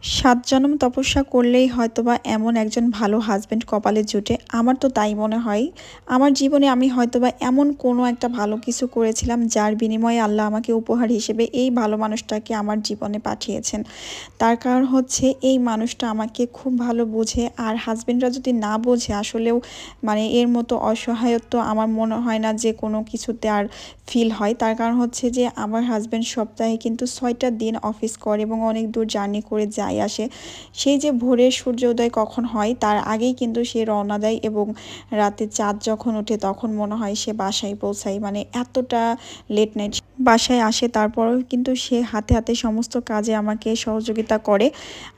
সাত জন্ম তপস্যা করলেই হয়তোবা এমন একজন ভালো হাজবেন্ড কপালে জুটে। আমার তো তাই মনে হয়। আমার জীবনে আমি হয়তোবা এমন কোনো একটা ভালো কিছু করেছিলাম যার বিনিময়ে আল্লাহ আমাকে উপহার হিসেবে এই ভালো মানুষটাকে আমার জীবনে পাঠিয়েছেন। তার কারণ হচ্ছে এই মানুষটা আমাকে খুব ভালো বোঝে, আর হাজবেন্ডরা যদি না বোঝে আসলেও মানে এর মতো অসহায়ত্ব আমার মনে হয় না যে কোনো কিছুতে আর ফিল হয়। তার কারণ হচ্ছে যে আমার হাজবেন্ড সপ্তাহে কিন্তু 6টা দিন অফিস করে এবং অনেক দূর জার্নি করে যায় আসে। সেই যে ভোরের সূর্যোদয় কখন হয় তার আগেই কিন্তু সে রওনা দেয়, এবং রাতে চাঁদ যখন ওঠে তখন মনে হয় সে বাসায় পৌঁছায়, মানে এতটা লেট নাইট বাসায় আসে। তারপরেও কিন্তু সে হাতে হাতে সমস্ত কাজে আমাকে সহযোগিতা করে।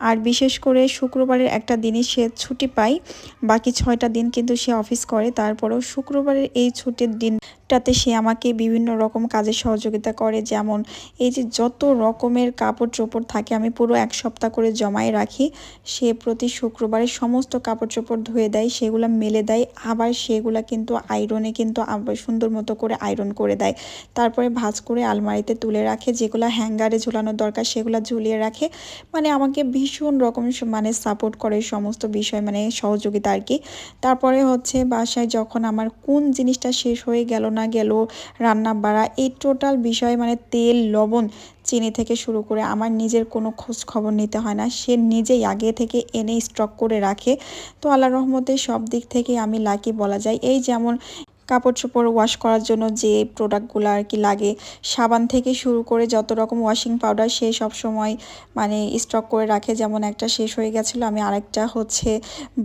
আর বিশেষ করে শুক্রবারের একটা দিনই সে ছুটি পায়, বাকি 6টা দিন কিন্তু সে অফিস করে। তারপরেও শুক্রবারের এই ছুটির দিনটাতে সে আমাকে বিভিন্ন রকম কাজে সহযোগিতা করে, যেমন এই যে যত রকমের কাপড় চোপড় থাকে আমি পুরো এক সপ্তাহ করে জমায়ে রাখি, সে প্রতি শুক্রবারে সমস্ত কাপড় চোপড় ধুয়ে দেয়, সেগুলো মেলে দেয়, আবার সেগুলা কিন্তু আয়রনে কিন্তু আবার সুন্দর মতো করে আয়রন করে দেয়। তারপরে ভাঁজ করে আলমারিতে তুলে রাখে, যেগুলো হ্যাঙ্গারে ঝুলানোর দরকার সেগুলো ঝুলিয়ে রাখে। মানে আমাকে ভীষণ রকম মানে সাপোর্ট করে সমস্ত বিষয়, মানে সহযোগিতা আর কি। তারপরে হচ্ছে বাসায় যখন আমার কোন জিনিসটা শেষ হয়ে গেল না গেল, রান্না বাড়া এই টোটাল বিষয়, মানে তেল লবণ চিনি থেকে শুরু করে আমার নিজের কোনো খোঁজ খবর নিতে হয় না, সে নিজেই আগে থেকে এনে স্টক করে রাখে। তো আল্লাহর রহমতে সব দিক থেকে আমি লাকি বলা যায়। এই যেমন কাপড় চোপড় ওয়াশ করার জন্য যে প্রোডাক্টগুলো আর কি লাগে, সাবান থেকে শুরু করে যত রকম ওয়াশিং পাউডার সে সব সময় মানে স্টক করে রাখে। যেমন একটা শেষ হয়ে গেছিলো, আমি আরেকটা হচ্ছে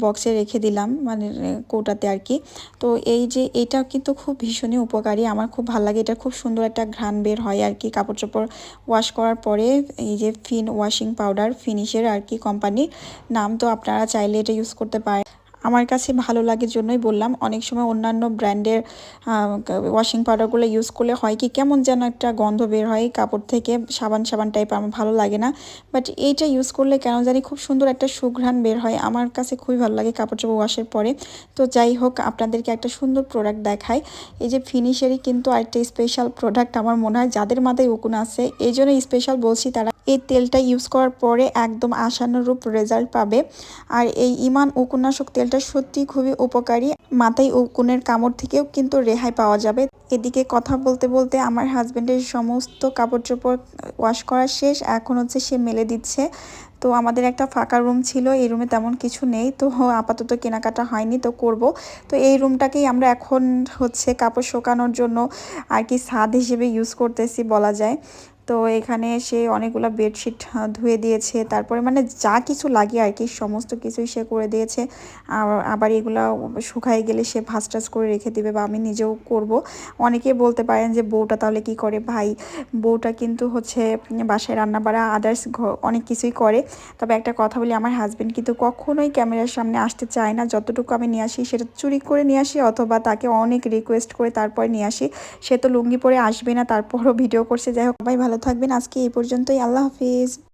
বক্সে রেখে দিলাম, মানে কৌটাতে আর কি। তো এই যে এটা কিন্তু খুব ভীষণই উপকারী, আমার খুব ভালো লাগে। এটা খুব সুন্দর একটা ঘ্রাণ বের হয় আর কি কাপড় চোপড় ওয়াশ করার পরে। এই যে ফিন ওয়াশিং পাউডার, ফিনিশের আর কি কোম্পানির নাম, তো আপনারা চাইলে এটা ইউজ করতে পারেন। আমার কাছে ভালো লাগে জন্যই বললাম। অনেক সময় অন্যান্য ব্র্যান্ডের ওয়াশিং পাউডারগুলো ইউজ করলে হয় কি কেমন যেন একটা গন্ধ বের হয় কাপড় থেকে, সাবান সাবান টাইপ, আমার ভালো লাগে না। বাট এইটা ইউজ করলে কেন জানি খুব সুন্দর একটা সুঘ্রাণ বের হয়, আমার কাছে খুবই ভালো লাগে কাপড় চোপড় ওয়াশের পরে। তো যাই হোক, আপনাদেরকে একটা সুন্দর প্রোডাক্ট দেখাই। এই যে ফিনিশেরই কিন্তু আরেকটা স্পেশাল প্রোডাক্ট, আমার মনে হয় যাদের মাথায় উকুন আছে এই জন্য স্পেশাল বলছি, তারা এই তেলটা ইউজ করার পরে একদম আশানুরূপ রেজাল্ট পাবে। আর এই ইমান উকুনাশক তেলটা সত্যি খুবই উপকারী, মাথায় উকুনের কামড় থেকেও কিন্তু রেহাই পাওয়া যাবে। এদিকে কথা বলতে বলতে আমার হাজবেন্ডের সমস্ত কাপড় চোপড় ওয়াশ করা শেষ, এখন হচ্ছে সে মেলে দিচ্ছে। তো আমাদের একটা ফাঁকা রুম ছিল, এই রুমে তেমন কিছু নেই, তো আপাতত কেনাকাটা হয়নি, তো করব। তো এই রুমটাকেই আমরা এখন হচ্ছে কাপড় শুকানোর জন্য আর কি ছাদ হিসেবে ইউজ করতেছি বলা যায়। তো এখানে সে অনেকগুলো বেডশিট ধুয়ে দিয়েছে, তারপরে মানে যা কিছু লাগে আর কি সমস্ত কিছুই সে করে দিয়েছে। আর আবার এগুলা শুকায় গেলে সে ভাঁজ টাজ করে রেখে দিবে, বা আমি নিজেও করব। অনেকেই বলতে পারেন যে বউটা তাহলে কি করে, ভাই বউটা কিন্তু হচ্ছে বাসায় রান্না বাড়া আদার্স অনেক কিছুই করে। তবে একটা কথা বলি, আমার হাজবেন্ড কিন্তু কখনোই ক্যামেরার সামনে আসতে চায় না। যতটুকু আমি নিয়ে আসি সেটা চুরি করে নিয়ে আসি, অথবা তাকে অনেক রিকোয়েস্ট করে তারপরে নিয়ে আসি। সে তো লুঙ্গি পরে আসবে না, তারপরও ভিডিও করছে। যাই হোক, সবাই ভালো থাকবেন, আজকে এই পর্যন্তই, আল্লাহ হাফিজ।